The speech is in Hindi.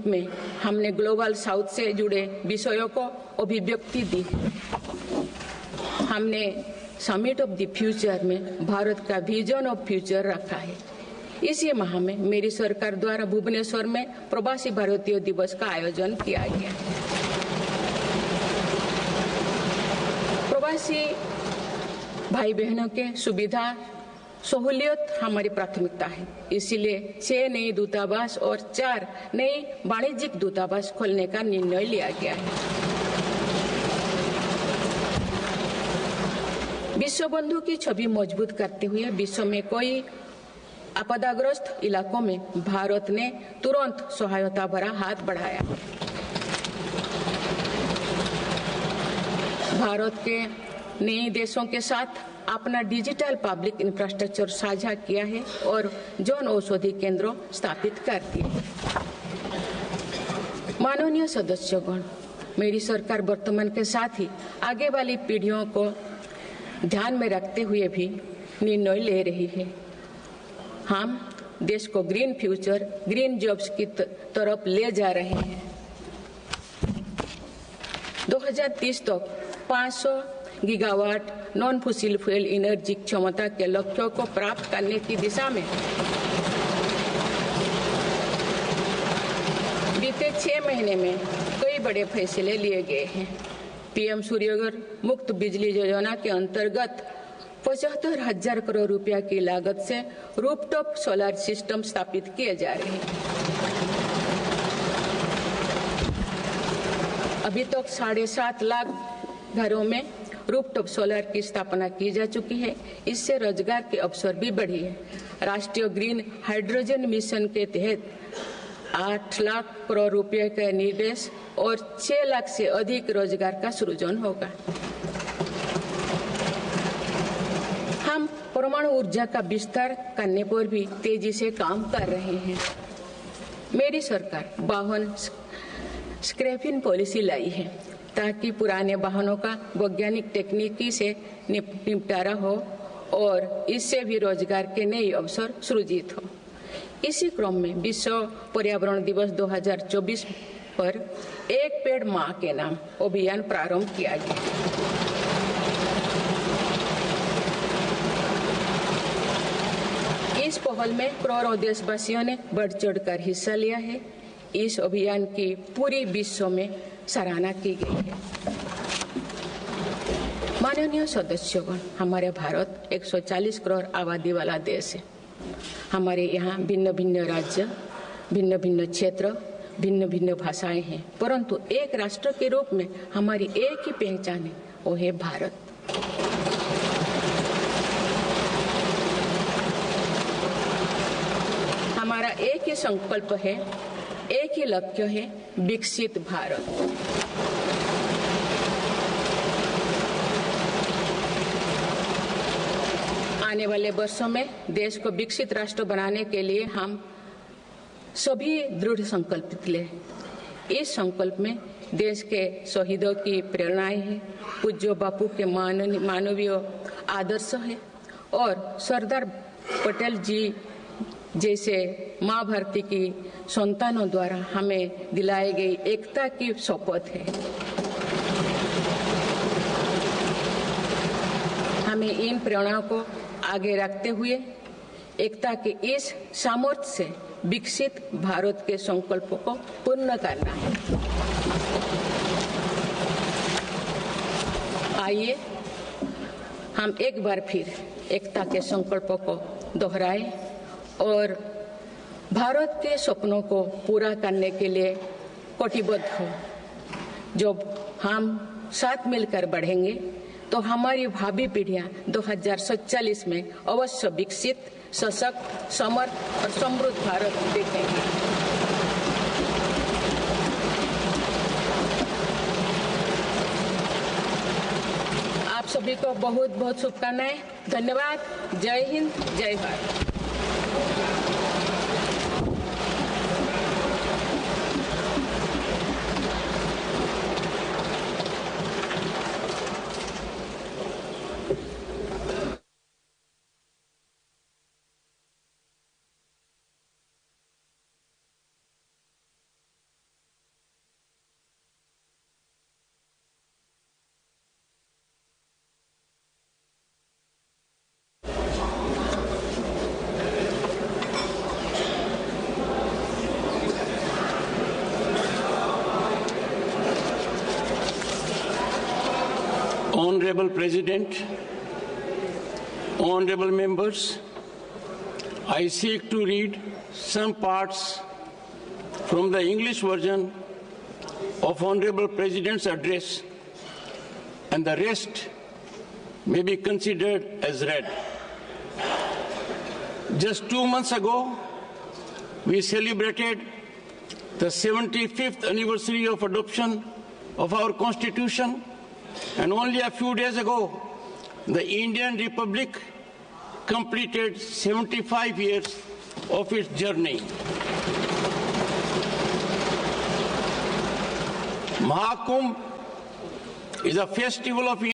में हमने ग्लोबल साउथ से जुड़े विषयों को अभिव्यक्ति दी। हमने समिट ऑफ द फ्यूचर में भारत का विजन ऑफ फ्यूचर रखा है। इसी माह में मेरी सरकार द्वारा भुवनेश्वर में प्रवासी भारतीय दिवस का आयोजन किया गया। प्रवासी भाई बहनों के सुविधा सहूलियत हमारी प्राथमिकता है। इसीलिए 6 नए दूतावास और 4 नए वाणिज्यिक दूतावास खोलने का निर्णय लिया गया है। विश्व बंधु की छवि मजबूत करते हुए विश्व में कोई आपदाग्रस्त इलाकों में भारत ने तुरंत सहायता भरा हाथ बढ़ाया। भारत के नए देशों के साथ अपना डिजिटल पब्लिक इंफ्रास्ट्रक्चर साझा किया है और जन औषधि केंद्रों स्थापित कर दिए। माननीय सदस्यगण, मेरी सरकार वर्तमान के साथ ही आगे वाली पीढ़ियों को ध्यान में रखते हुए भी निर्णय ले रही है। हम देश को ग्रीन फ्यूचर, ग्रीन जॉब्स की तरफ ले जा रहे हैं। 2030 तक 500 gigawatt non fossil fuel energy क्षमता के लक्ष्यों को प्राप्त करने की दिशा में बीते 6 महीने में कई बड़े फैसले लिए गए हैं। पीएम सूर्यघर मुफ्त बिजली योजना के अंतर्गत 75,000 करोड़ रुपया की लागत से रूफटॉप सोलर सिस्टम स्थापित किए जा रहे हैं। अभी तक 7.5 लाख घरों में रूफटॉप सोलर की स्थापना की जा चुकी है। इससे रोजगार के अवसर भी बढ़ी है। राष्ट्रीय ग्रीन हाइड्रोजन मिशन के तहत 8 लाख करोड़ रुपए के निवेश और 6 लाख से अधिक रोजगार का सृजन होगा। हम परमाणु ऊर्जा का विस्तार करने पर भी तेजी से काम कर रहे हैं। मेरी सरकार वाहन स्क्रैपिंग पॉलिसी लाई है ताकि पुराने वाहनों का वैज्ञानिक तकनीकी से निपटारा हो और इससे भी रोजगार के नए अवसर सृजित हो। इसी क्रम में विश्व पर्यावरण दिवस 2024 पर एक पेड़ मां के नाम अभियान प्रारंभ किया गया। इस पहल में करोड़ों देशवासियों ने बढ़ चढ़कर हिस्सा लिया है। इस अभियान की पूरी विश्व में सराहना की गई है। माननीय सदस्यगण, हमारे भारत 140 करोड़ आबादी वाला देश है। हमारे यहाँ भिन्न भिन्न राज्य, भिन्न भिन्न क्षेत्र, भिन्न भिन्न भाषाएं हैं, परंतु एक राष्ट्र के रूप में हमारी एक ही पहचान है, वो है भारत। हमारा एक ही संकल्प है, एक ही लक्ष्य है, विकसित भारत। आने वाले वर्षों में देश को विकसित राष्ट्र बनाने के लिए हम सभी दृढ़ संकल्पित ले। इस संकल्प में देश के शहीदों की प्रेरणाएं हैं, पूज्य बापू के मानवीय आदर्श है और सरदार पटेल जी जैसे माँ भारती की संतानों द्वारा हमें दिलाई गई एकता की शपथ है। हमें इन प्रेरणाओं को आगे रखते हुए एकता के इस सामर्थ्य से विकसित भारत के संकल्पों को पूर्ण करना है। आइए हम एक बार फिर एकता के संकल्पों को दोहराएं और भारत के सपनों को पूरा करने के लिए कटिबद्ध हो। जब हम साथ मिलकर बढ़ेंगे तो हमारी भावी पीढ़ियां 2047 में अवश्य विकसित, सशक्त, समर्थ और समृद्ध भारत देखेंगे। आप सभी को बहुत बहुत शुभकामनाएं। धन्यवाद। जय हिंद, जय Bharat. Honorable President, honorable members, I seek to read some parts from the English version of Honorable President's address, and the rest may be considered as read. Just 2 months ago, we celebrated the 75th anniversary of adoption of our Constitution, and only a few days ago, the Indian Republic completed 75 years of its journey. Mahakumbh is a festival of